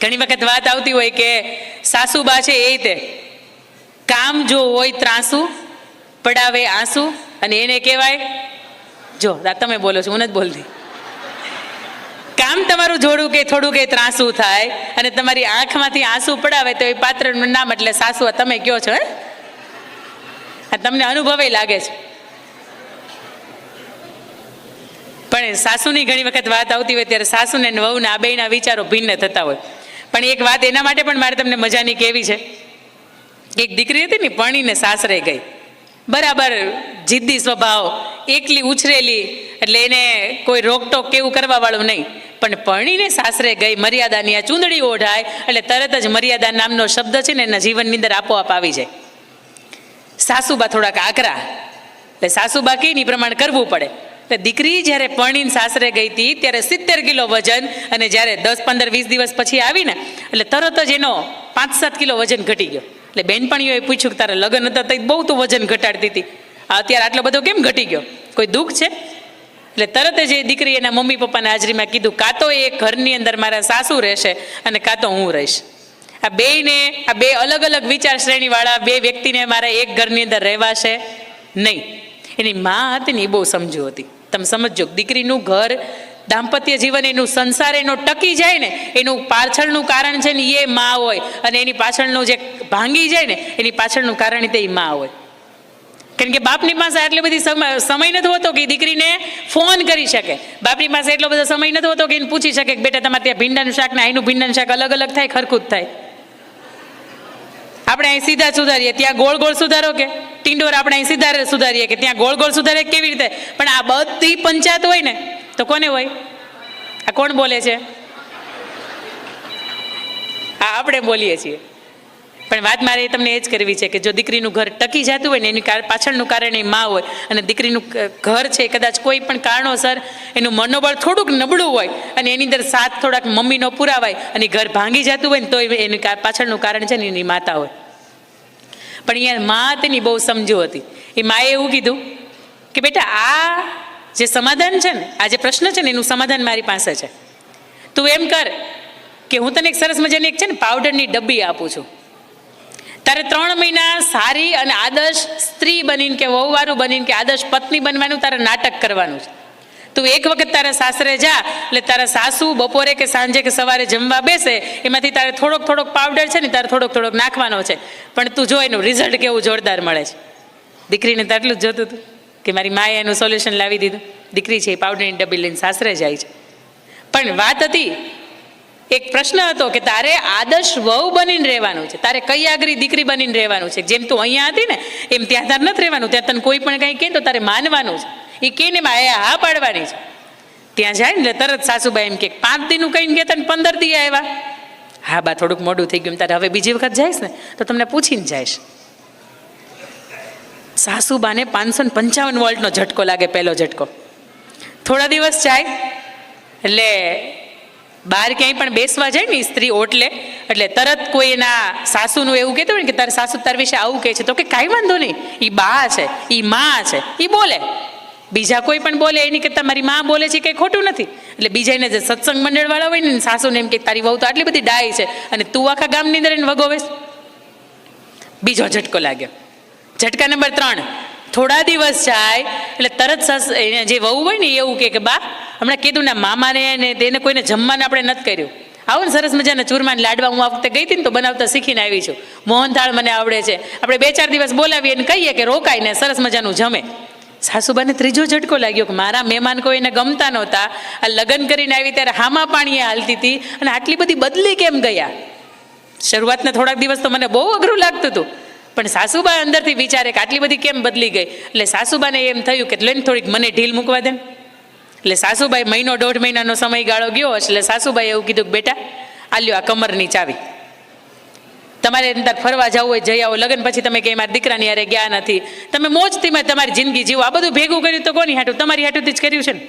ઘણી વખત વાત આવતી હોય કે સાસુબા છે એ તે કામ જો હોય ત્રાસુ, પડાવે આંસુ, અને એને કહેવાય, જો તમે બોલો છો, હું નથી બોલતી, કામ તમારું જોડું કે થોડું કે ત્રાસું થાય અને તમારી આંખમાંથી આંસુ પડાવે તો એ પાત્રનું નામ એટલે સાસુ. તમે કયો છો, તમને અનુભવે લાગે છે. પણ સાસુની ઘણી વખત વાત આવતી હોય ત્યારે સાસુ ને વહુના આ બેયના વિચારો ભિન્ન થતા હોય. પણ એક વાત એના માટે પણ મારે તમને મજાની કહેવી છે. એક દીકરી હતી ને, પરણીને સાસરે ગઈ, બરાબર જિદ્દી સ્વભાવ, એકલી ઉછરેલી, એટલે એને કોઈ રોકટોક કેવું કરવા વાળું નહીં. પણ પરણીને સાસરે ગઈ, મર્યાદાની આ ચૂંદડી ઓઢાય એટલે તરત જ મર્યાદા નામનો શબ્દ છે ને એના જીવનની અંદર આપોઆપ આવી જાય. સાસુબા થોડાક આકરા, એટલે સાસુબા કે ની પ્રમાણે કરવું પડે. એટલે દીકરી જ્યારે પરણીને સાસરે ગઈ હતી ત્યારે 70 કિલો વજન, અને જ્યારે 10, 15, 20 દિવસ પછી આવીને એટલે તરત જ એનો 5-7 કિલો વજન ઘટી ગયો. એટલે બેનપણીઓએ પૂછ્યું કે તારા લગ્ન હતા તો બહુ તું વજન ઘટાડતી હતી, અત્યારે આટલો બધો કેમ ઘટી ગયો, કોઈ દુઃખ છે? એટલે તરત જ એ દીકરી એના મમ્મી પપ્પાના હાજરીમાં કીધું, કાં તો એ ઘરની અંદર મારા સાસુ રહેશે અને કાં તો હું રહીશ. આ બે અલગ અલગ વિચાર શ્રેણીવાળા બે વ્યક્તિને મારા એક ઘરની અંદર રહેવાશે નહીં. એની મા હતી ને એ બહુ સમજુ હતી. તમે સમજો, દીકરીનું ઘર, દાંપત્ય જીવન, એનું સંસાર એનો ટકી જાય ને એનું પાછળનું કારણ છે ને એ મા હોય, અને એની પાછળનું જે ભાંગી જાય ને એની પાછળનું કારણ તે મા હોય. કારણ કે બાપની પાસે આટલી બધી સમય નથી હોતો કે દીકરીને ફોન કરી શકે. બાપની પાસે એટલો બધો સમય નથી હોતો કે એને પૂછી શકે કે બેટા તમારે ત્યાં ભીંડાનું શાક ને અહીંનું ભીંડાનું શાક અલગ અલગ થાય, ખરખું જ થાય. આપણે અહીં સીધા સુધારીએ, ત્યાં ગોળ ગોળ સુધારો, કે ટીંડોર આપણે અહીં સીધા સુધારીએ કે ત્યાં ગોળ ગોળ સુધારે, કેવી રીતે? પણ આ બધી પંચાયત હોય ને તો કોને હોય? આ કોણ બોલે છે? આ આપણે બોલીએ છીએ. પણ વાત મારે તમને એ જ કરવી છે કે જો દીકરીનું ઘર ટકી જતું હોય ને એની પાછળનું કારણ એ માં હોય, અને દીકરીનું ઘર છે કદાચ કોઈ પણ કારણોસર એનું મનોબળ થોડુંક નબળું હોય અને એની અંદર સાથ થોડાક મમ્મીનો પુરાવાય અને ઘર ભાંગી જતું હોય ને તો એની પાછળનું કારણ છે ને એની માતા હોય. પણ અહીંયા મા તેની બહુ સમજુ હતી. એ માએ એવું કીધું કે બેટા આ જે સમાધાન છે ને, આ જે પ્રશ્ન છે ને એનું સમાધાન મારી પાસે છે. તું એમ કર કે હું તને એક સરસ મજાની એક છે ને પાવડરની ડબ્બી આપું છું. તારે 3 મહિના સારી અને આદર્શ સ્ત્રી બનીને કે વહુવારું બનીને કે આદર્શ પત્ની બનવાનું તારે નાટક કરવાનું છે. તું એક વખત તારા સાસરે જા એટલે તારા સાસુ બપોરે કે સાંજે કે સવારે જમવા બેસે એમાંથી તારે થોડોક પાવડર છે ને તારે થોડોક નાખવાનો છે. પણ તું જો એનું રિઝલ્ટ કેવું જોરદાર મળે છે. દીકરીને તો આટલું જ જોતું હતું કે મારી માએ એનું સોલ્યુશન લાવી દીધું. દીકરી છે એ પાવડરની ડબ્બી લઈને સાસરે જાય છે. પણ વાત હતી, એક પ્રશ્ન હતો કે તારે આદર્શ વહુ બનીને રહેવાનું છે, તારે કઈ આગરી દીકરી બનીને રહેવાનું છે. જેમ તું અહીંયા હતી ને એમ ત્યાં તારે નથી રહેવાનું. ત્યાં તને કોઈ પણ કંઈ કહે તો તારે માનવાનું છે. એ કે ને માએ હા પાડવાની છે. ત્યાં જાય ને એટલે તરત સાસુબાઈ એમ કે 5 દીનું કહીને ગયા તને 15 દી આવ્યા. હા બા થોડુંક મોડું થઈ ગયું, તારે હવે બીજી વખત જઈશ ને તો તમને પૂછીને જઈશ. સાસુબાને 555 વોલ્ટનો ઝટકો લાગે, પહેલો ઝટકો. થોડા દિવસ જાય એટલે બહાર ક્યાંય પણ બેસવા જાય ને સ્ત્રી ઓટલે એટલે તરત કોઈ એના સાસુનું એવું કહેતું હોય ને કે તારી સાસુ તાર વિશે આવું કહે છે, તો કે કાંઈ વાંધો નહીં, એ બા છે, એ માં છે, એ બોલે. બીજા કોઈ પણ બોલે એની કરતાં મારી માં બોલે છે કંઈ ખોટું નથી. એટલે બીજાને જે સત્સંગ મંડળવાળા હોય ને સાસુને એમ કે તારી વહુ તો આટલી બધી ડાય છે અને તું આખા ગામની અંદર એને વગોવેશ. બીજો ઝટકો લાગ્યો. ઝટકા નંબર 3. થોડા દિવસ જાય એટલે તરત જે વહુ હોય ને એવું કે બા હમણાં કીધું ને મામાને ને તેને કોઈને જમવાનું આપણે નથી કર્યું. આવો ને સરસ મજાના ચૂરમાને લાડવા હું આ વખતે ગઈ હતી ને તો બનાવતા શીખીને આવી છું. મોહનથાળ મને આવડે છે. આપણે 2-4 દિવસ બોલાવીએ અને કહીએ કે રોકાય ને સરસ મજાનું જમે. સાસુબાને ત્રીજો ઝટકો લાગ્યો કે મારા મહેમાન કોઈ એને ગમતા નહોતા. આ લગ્ન કરીને આવી ત્યારે હામા પાણીએ હાલતી હતી અને આટલી બધી બદલી કેમ ગયા. શરૂઆતના થોડાક દિવસ તો મને બહુ અઘરું લાગતું હતું, પણ સાસુબા અંદરથી વિચારે કે આટલી બધી કેમ બદલી ગઈ. એટલે સાસુબાને એમ થયું કે લઈને થોડીક મને ઢીલ મૂકવા દે. એટલે સાસુબાઈ 1-1.5 મહિનાનો સમયગાળો ગયો એટલે સાસુબાઈ એવું કીધું કે બેટા આ લ્યો આ કમરની ચાવી, તમારે અંદર ફરવા જવું હોય જઈ આવો. લગ્ન પછી તમે કે મારા દીકરાની યારે ગયા નથી, તમે મોજથી તમારી જિંદગી જીવો. આ બધું ભેગું કર્યું તો કોની હાટું? તમારી હાટુંથી જ કર્યું છે ને.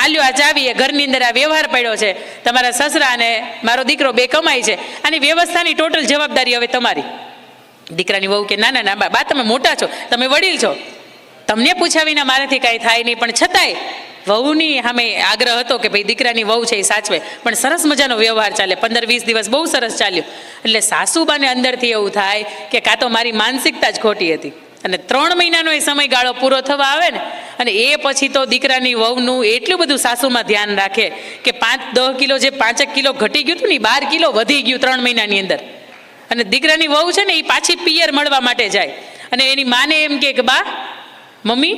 આ લ્યો આ ચાવી, એ ઘરની અંદર આ વ્યવહાર પડ્યો છે. તમારા સસરા અને મારો દીકરો 2 કમાય છે. આની વ્યવસ્થાની ટોટલ જવાબદારી હવે તમારી. દીકરાની વહુ કે ના ના ના બા તમે મોટા છો, તમે વડીલ છો, તમને પૂછ્યા વિના મારાથી કાંઈ થાય નહીં. પણ છતાંય વહુની સામે આગ્રહ હતો કે ભાઈ દીકરાની વહુ છે એ સાચવે, પણ સરસ મજાનો વ્યવહાર ચાલે, 15-20 દિવસ બહુ સરસ ચાલ્યો. એટલે સાસુબાને અંદરથી એવું થાય કે કાં તો મારી માનસિકતા જ ખોટી હતી. અને 3 મહિનાનો એ સમયગાળો પૂરો થવા આવે ને, અને એ પછી તો દીકરાની વહુનું એટલું બધું સાસુમાં ધ્યાન રાખે કે 5-10 કિલો જે 5 કિલો ઘટી ગયું હતું ને 12 કિલો વધી ગયું 3 મહિનાની અંદર. અને દીકરાની વહુ છે ને એ પાછી પિયર મળવા માટે જાય, અને એની માને એમ કે બા મમ્મી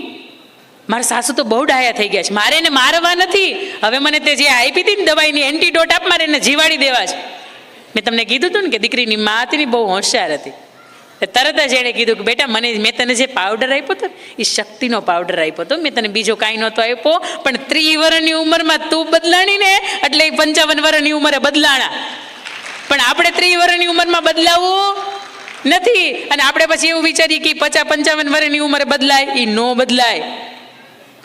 મારા સાસુ તો બહુ ડાયા થઈ ગયા છે, મારે એને મારવા નથી, હવે મને તે જે આપી હતી ને દવાઈની એન્ટીડોટ આપ, મારે એને જીવાડી દેવા છે. મેં તમને કીધું હતું ને કે દીકરીની મા હતી ને બહુ હોશિયાર હતી. તરત જ એણે કીધું કે બેટા મેં તને જે પાવડર આપ્યો હતો એ શક્તિનો પાવડર આપ્યો હતો, મેં તને બીજો કાંઈ નહોતો આપ્યો, પણ 30 વર્ષની ઉંમરમાં તું બદલાણી ને એટલે 55 વર્ષની ઉંમરે બદલાણા. પણ આપણે 30 વર્ષની ઉંમરમાં બદલાવું નથી, અને આપણે પછી એવું વિચારીએ કે 50-55 વર્ષની ઉંમરે બદલાય, એ નો બદલાય.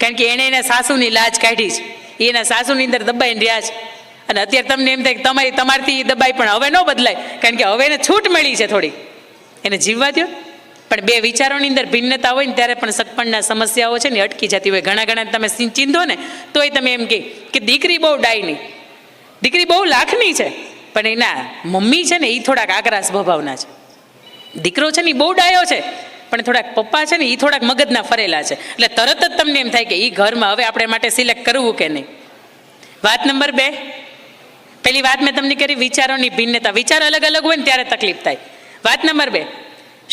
કારણ કે એણે એના સાસુની લાજ કાઢી છે, એના સાસુની અંદર દબાઈને રહ્યા છે. અને અત્યારે તમને એમ થાય કે તમારથી દબાઈ, પણ હવે ન બદલાય, કારણ કે હવે એને છૂટ મળી છે થોડી, એને જીવવા દો. પણ બે વિચારોની અંદર ભિન્નતા હોય ને ત્યારે પણ સગપણના સમસ્યાઓ છે ને અટકી જતી હોય. ઘણા તમે ચીંધો ને તોય તમે એમ કે દીકરી બહુ ડાયની, દીકરી બહુ લાખની છે, પણ એના મમ્મી છે ને એ થોડાક આકરા સ્વભાવના છે. દીકરો છે ને એ બહુ ડાયો છે, પણ થોડાક પપ્પા છે ને એ થોડાક મગજના ફરેલા છે. એટલે તરત જ તમને એમ થાય કે એ ઘરમાં હવે આપણે માટે સિલેક્ટ કરવું કે નહીં. વાત નંબર 2, પેલી વાત મેં તમને કરી વિચારોની ભિન્નતા, વિચાર અલગ અલગ હોય ને ત્યારે તકલીફ થાય. વાત નંબર 2,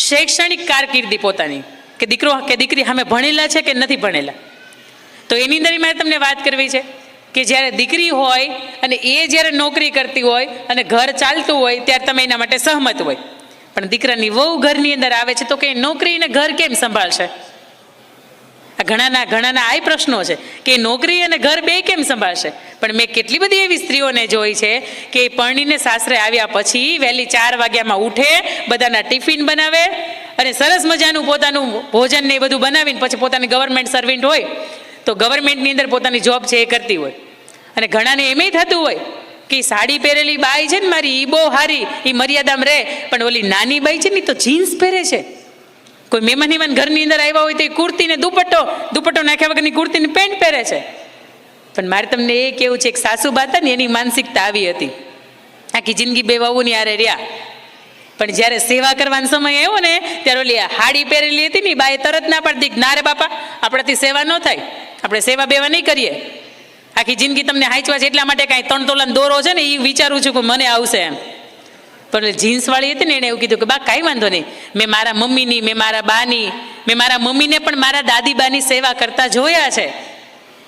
શૈક્ષણિક કારકિર્દી પોતાની, કે દીકરો કે દીકરી સામે ભણેલા છે કે નથી ભણેલા. તો એની અંદર મારે તમને વાત કરવી છે કે જ્યારે દીકરી હોય અને એ જ્યારે નોકરી કરતી હોય અને ઘર ચાલતું હોય ત્યારે તમે એના માટે સહમત હોય, પણ દીકરાની વહુ ઘરની અંદર આવે છે તો કે નોકરી અને ઘર કેમ સંભાળશે? આ ઘણાના આ પ્રશ્નો છે કે નોકરી અને ઘર બે કેમ સંભાળશે. પણ મેં કેટલી બધી એવી સ્ત્રીઓને જોઈ છે કે પરણીને સાસરે આવ્યા પછી વહેલી 4 વાગ્યામાં ઉઠે, બધાના ટિફિન બનાવે અને સરસ મજાનું પોતાનું ભોજન ને એ બધું બનાવીને પછી પોતાની ગવર્મેન્ટ સર્વિન્ટ હોય તો ગવર્મેન્ટની અંદર પોતાની જોબ છે એ કરતી હોય. અને ઘણાને એમ થતું હોય કે સાડી પહેરેલી બાઈ છે ને મારી એ બહુ સારી, એ મર્યાદામાં રહે, પણ ઓલી નાની બાઈ છે ને તો જીન્સ પહેરે છે. કોઈ મહેમાન ઘરની અંદર આવ્યા હોય તો એ કુર્તી ને દુપટ્ટો નાખ્યા વગરની કુર્તી ને પેન્ટ પહેરે છે. પણ મારે તમને એ કેવું છે, એક સાસુબા હતા ને એની માનસિકતા આવી હતી, આખી જિંદગી બે વહુની હારે રહ્યા, પણ જ્યારે સેવા કરવાનો સમય આવ્યો ને ત્યારે ઓલી હાડી પહેરેલી હતી ને બાએ તરત ના પાડતી, ના રે બાપા આપણાથી સેવા ન થાય, આપણે સેવા બેવા નહીં કરીએ, આખી જિંદગી તમને હાંચવા છે એટલા માટે કાંઈ 3 તોલાનો દોરો છે ને એ વિચારું છું કે મને આવશે એમ. પણ જીન્સવાળી હતી ને એણે એવું કીધું કે બા કાંઈ વાંધો નહીં, મેં મારા મમ્મીની, મેં મારા બાની, મેં મારા મમ્મીને પણ મારા દાદી બાની સેવા કરતા જોયા છે.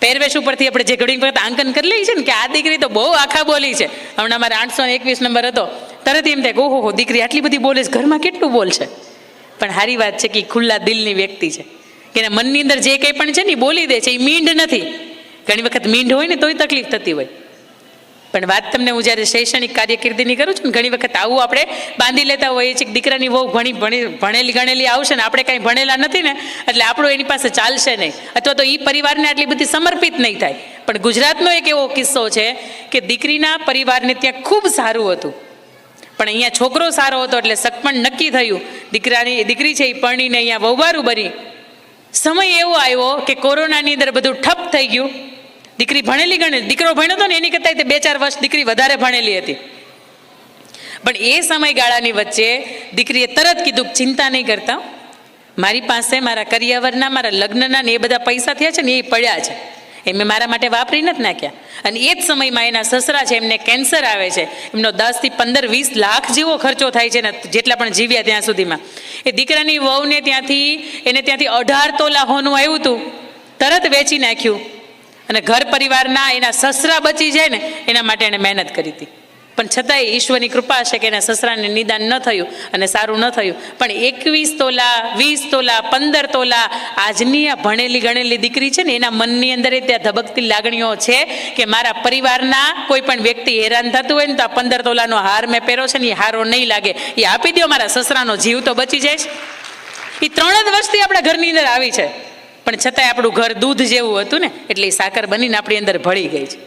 પહેરવેશ ઉપરથી આપણે જે ઘણી વખત આંકન કરી લઈએ છે ને કે આ દીકરી તો બહુ આખા બોલી છે. હમણાં મારે 821 નંબર હતો, તરત એમ થાય કે ઓહો દીકરી આટલી બધી બોલે છે, ઘરમાં કેટલું બોલશે. પણ સારી વાત છે કે ખુલ્લા દિલની વ્યક્તિ છે, કે એના મનની અંદર જે કંઈ પણ છે ને એ બોલી દે છે, એ મીંઢ નથી. ઘણી વખત મીંઢ હોય ને તોય તકલીફ થતી હોય. પણ વાત તમને હું જ્યારે શૈક્ષણિક કારકિર્દીની કરું છું ને ઘણી વખત આવું આપણે બાંધી લેતા હોઈએ છીએ કે દીકરાની વહુ ભણેલી ગણેલી આવશે ને આપણે કાંઈ ભણેલા નથી ને એટલે આપણું એની પાસે ચાલશે નહીં, અથવા તો એ પરિવારને આટલી બધી સમર્પિત નહીં થાય. પણ ગુજરાતનો એક એવો કિસ્સો છે કે દીકરીના પરિવારને ત્યાં ખૂબ સારું હતું, પણ અહીંયા છોકરો સારો હતો એટલે સગપણ નક્કી થયું, દીકરી છે એ પરણીને અહીંયા વહુવારું બની. સમય એવો આવ્યો કે કોરોનાની અંદર બધું ઠપ થઈ ગયું. દીકરી ભણેલી ગણેલી, દીકરો ભણ્યો હતો ને એની કરતાં 2-4 વર્ષ દીકરી વધારે ભણેલી હતી. પણ એ સમયગાળાની વચ્ચે દીકરીએ તરત કીધું ચિંતા નહીં કરતા, મારી પાસે મારા કરિયાવરના, મારા લગ્નના ને એ બધા પૈસા થયા છે ને એ પડ્યા છે, એ મેં મારા માટે વાપરી નથી નાખ્યા. અને એ જ સમયમાં એના સસરા છે એમને કેન્સર આવે છે, એમનો 10 થી 15-20 લાખ જેવો ખર્ચો થાય છે ને જેટલા પણ જીવ્યા ત્યાં સુધીમાં. એ દીકરાની વહુને ત્યાંથી 18 તોલા હોનું આવ્યું હતું, તરત વેચી નાખ્યું અને ઘર પરિવારના એના સસરા બચી જાય ને એના માટે એણે મહેનત કરી હતી. પણ છતાંય ઈશ્વરની કૃપા છે કે એના સસરાને નિદાન ન થયું અને સારું ન થયું. પણ 21 તોલા, 20 તોલા, 15 તોલા આજની આ ભણેલી ગણેલી દીકરી છે ને એના મનની અંદર ત્યાં ધબકતી લાગણીઓ છે કે મારા પરિવારના કોઈ પણ વ્યક્તિ હેરાન થતું હોય ને તો આ 15 તોલાનો હાર મેં પહેર્યો છે ને એ હારો નહીં લાગે, એ આપી દો, મારા સસરાનો જીવ તો બચી જાય છે. એ 3 જ વર્ષથી આપણા ઘરની અંદર આવી છે, પણ છતાંય આપણું ઘર દૂધ જેવું હતું ને એટલે એ સાકર બનીને આપણી અંદર ભળી ગઈ છે.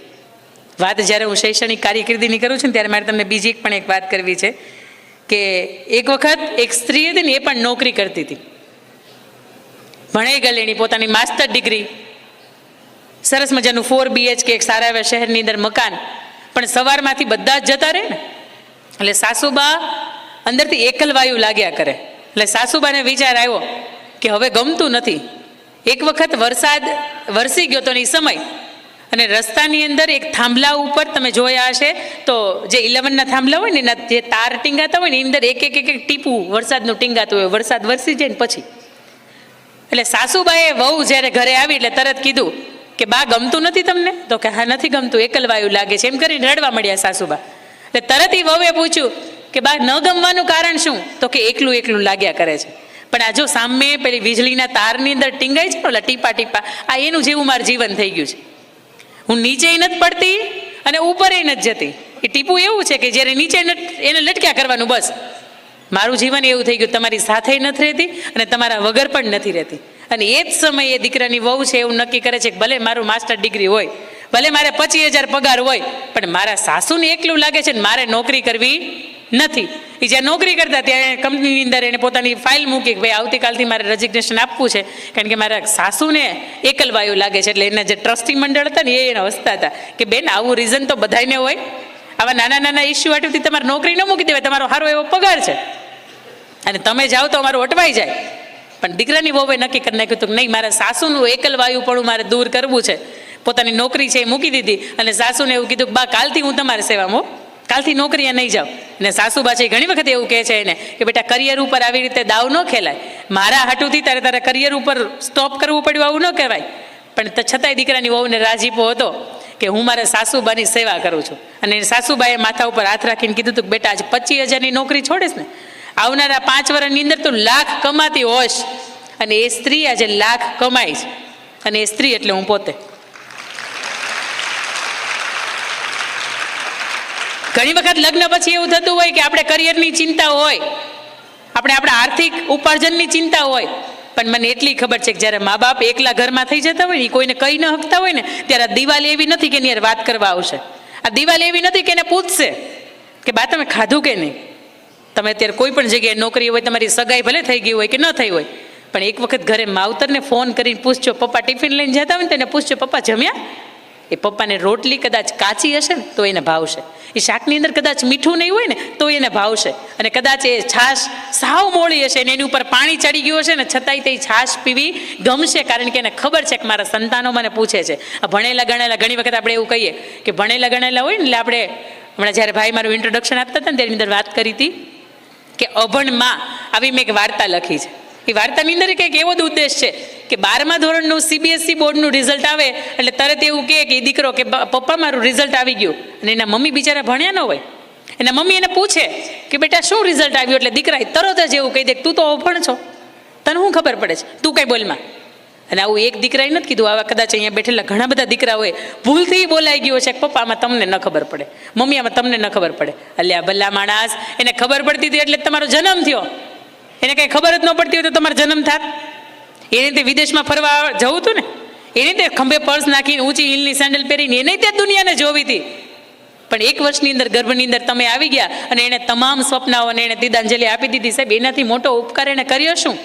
વાત જ્યારે હું શૈક્ષણિક કારકિર્દીની કરું છું ને ત્યારે મારે તમને બીજી એક વાત કરવી છે કે એક વખત એક સ્ત્રી હતી ને એ પણ નોકરી કરતી હતી, ભણાઈ ગયેલી, પોતાની માસ્ટર ડિગ્રી, સરસ મજાનું 4 BHK એક સારા એવા શહેરની અંદર મકાન, પણ સવારમાંથી બધા જ જતા રહે ને, એટલે સાસુબા અંદરથી એકલવાયુ લાગ્યા કરે. એટલે સાસુબાને વિચાર આવ્યો કે હવે ગમતું નથી. એક વખત વરસાદ વરસી ગયો તો એ સમય, અને રસ્તાની અંદર એક થાંભલા ઉપર તમે જોયા હશે તો જે 11ના થાંભલા હોય ને એના જે તાર ટીંગાતા હોય ને એની અંદર એક એક એક એક ટીપું વરસાદનું ટીંગાતું હોય, વરસાદ વરસી જાય ને પછી. એટલે સાસુબાએ વહુ જ્યારે ઘરે આવી એટલે તરત કીધું કે બા ગમતું નથી તમને? તો કે હા નથી ગમતું, એકલવાયુ લાગે છે, એમ કરીને રડવા મળ્યા સાસુબા. એટલે તરત એ વહુએ પૂછ્યું કે બા ન ગમવાનું કારણ શું? તો કે એકલું એકલું લાગ્યા કરે છે. પણ આ જો સામે પેલી વીજળીના તારની અંદર ટીંગાય છે ને ટીપા ટીપા, આ એનું જેવું મારું જીવન થઈ ગયું છે. હું નીચે નથી પડતી અને ઉપર નથી જતી. એ ટીપું એવું છે કે જ્યારે નીચે એને લટક્યા કરવાનું, બસ. મારું જીવન એવું થઈ ગયું, તમારી સાથે નથી રહેતી અને તમારા વગર પણ નથી રહેતી. અને એ જ સમયે એ દીકરાની વહુ છે એવું નક્કી કરે છે કે ભલે મારું માસ્ટર ડિગ્રી હોય, ભલે મારે 25,000 પગાર હોય, પણ મારા સાસુને એકલું લાગે છે ને મારે નોકરી કરવી નથી. એ જ્યાં નોકરી કરતા ત્યાં કંપનીની અંદર એને પોતાની ફાઇલ મૂકી કે ભાઈ આવતીકાલથી મારે રજિગ્નેશન આપવું છે, કારણ કે મારા સાસુને એકલવાયુ લાગે છે. એટલે એના જે ટ્રસ્ટી મંડળ હતા ને એ એને હસતા હતા કે બેન આવું રીઝન તો બધાને હોય, આવા નાના નાના ઇસ્યુ હાટુથી તમારે નોકરી ન મૂકી દેવાય, તમારો સારો એવો પગાર છે અને તમે જાઓ તો અમારું અટવાઈ જાય. પણ દીકરાની વહુએ નક્કી કરી નાખ્યું હતું કે નહીં, મારા સાસુનું એકલવાયુપણું મારે દૂર કરવું છે. પોતાની નોકરી છે એ મૂકી દીધી અને સાસુને એવું કીધું કે બા કાલથી હું તમારી સેવામાં, કાલથી નોકરીએ નહીં જાઉં. અને સાસુબા છે ઘણી વખત એવું કહે છે એને કે બેટા કરિયર ઉપર આવી રીતે દાવ ન ખેલાય, મારા હાટુથી તારે કરિયર ઉપર સ્ટોપ કરવું પડ્યું આવું ન કહેવાય. પણ છતાંય દીકરાની વહુને રાજીપો હતો કે હું મારા સાસુબાની સેવા કરું છું. અને સાસુબાએ માથા ઉપર હાથ રાખીને કીધું હતું કે બેટા આજે 25,000ની નોકરી છોડીશ ને, આવનારા 5 વર્ષની અંદર તું લાખ કમાતી હોશ. અને એ સ્ત્રી આજે લાખ કમાય છે, અને એ સ્ત્રી એટલે હું પોતે. ઘણી વખત લગ્ન પછી એવું થતું હોય કે આપણે કરિયરની ચિંતા હોય, આપણે આપણા આર્થિક ઉપાર્જનની ચિંતા હોય, પણ મને એટલી ખબર છે કે જ્યારે મા બાપ એકલા ઘરમાં થઈ જતા હોય ને, કોઈને કહી ન શકતા હોય ને, ત્યારે આ દિવાલ એવી નથી કે એની યાર વાત કરવા આવશે. આ દિવાલ એવી નથી કે એને પૂછશે કે બા તમે ખાધું કે નહીં. તમે અત્યારે કોઈ પણ જગ્યાએ નોકરી હોય, તમારી સગાઈ ભલે થઈ ગઈ હોય કે ન થઈ હોય, પણ એક વખત ઘરે માવતરને ફોન કરીને પૂછજો, પપ્પા ટિફિન લઈને જતા હોય ને તેને પૂછજો પપ્પા જમ્યા? એ પપ્પાને રોટલી કદાચ કાચી હશે ને તો એને ભાવશે, એ શાકની અંદર કદાચ મીઠું નહીં હોય ને તો એને ભાવશે, અને કદાચ એ છાશ સાવ મોળી હશે ને એની ઉપર પાણી ચડી ગયું હશે ને છતાંય તે છાશ પીવી ગમશે, કારણ કે એને ખબર છે કે મારા સંતાનો મને પૂછે છે. આ ભણેલા ગણેલા, ઘણી વખત આપણે એવું કહીએ કે ભણેલા ગણેલા હોય ને, એટલે આપણે હમણાં જ્યારે ભાઈ મારું ઇન્ટ્રોડક્શન આપતા હતા ને તેની અંદર વાત કરી હતી કે અભણમાં આવી મેં એક વાર્તા લખી છે. એ વાર્તાની અંદર કંઈક એવો જ ઉદ્દેશ છે કે 12મા ધોરણનું CBSE બોર્ડનું રિઝલ્ટ આવે એટલે તરત એવું કહે કે દીકરો કે પપ્પા મારું રિઝલ્ટ આવી ગયું, અને એના મમ્મી બિચારા ભણ્યા ન હોય, એના મમ્મી એને પૂછે કે બેટા શું રિઝલ્ટ આવ્યું, એટલે દીકરા તરત જ એવું કહી દે તું તો અભણ છો, તને શું ખબર પડે છે, તું કઈ બોલમાં. અને આવું એક દીકરાએ નથી કીધું, આવા કદાચ અહીંયા બેઠેલા ઘણા બધા દીકરા હોય ભૂલથી બોલાઈ ગયો છે કે પપ્પા આમાં તમને ન ખબર પડે, મમ્મી આમાં તમને ન ખબર પડે. એટલે આ ભલા માણસ, એને ખબર પડતી હતી એટલે તમારો જન્મ થયો, એને કંઈ ખબર જ ન પડતી હોય તો તમારો જન્મ થાત. એને તે વિદેશમાં ફરવા જવું હતું ને, એને તે ખંભે પર્સ નાખીને ઊંચી હિલની સેન્ડલ પહેરીને એને તે દુનિયાને જોવી હતી. પણ 1 વર્ષની અંદર ગર્ભની અંદર તમે આવી ગયા અને એને તમામ સ્વપ્નાઓને એને તિદાંજલિ આપી દીધી. સાહેબ એનાથી મોટો ઉપકાર એને કર્યો શું?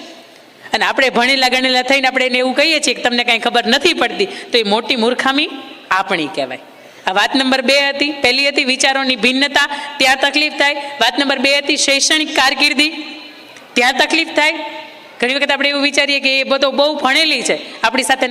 અને આપણે ભણેલા ગણેલા થઈને આપણે એને એવું કહીએ છીએ કે તમને કાંઈ ખબર નથી પડતી, તો એ મોટી મૂર્ખામી આપણી કહેવાય. આ વાત નંબર 2 હતી. પહેલી હતી વિચારોની ભિન્નતા, ત્યાં તકલીફ થાય. વાત નંબર 2 હતી શૈક્ષણિક કારકિર્દી, ત્યાં તકલીફ થાય. ઘણી વખત આપણે એવું વિચારીએ કે એ બધો બહુ ભણેલી છે, આપણી સાથે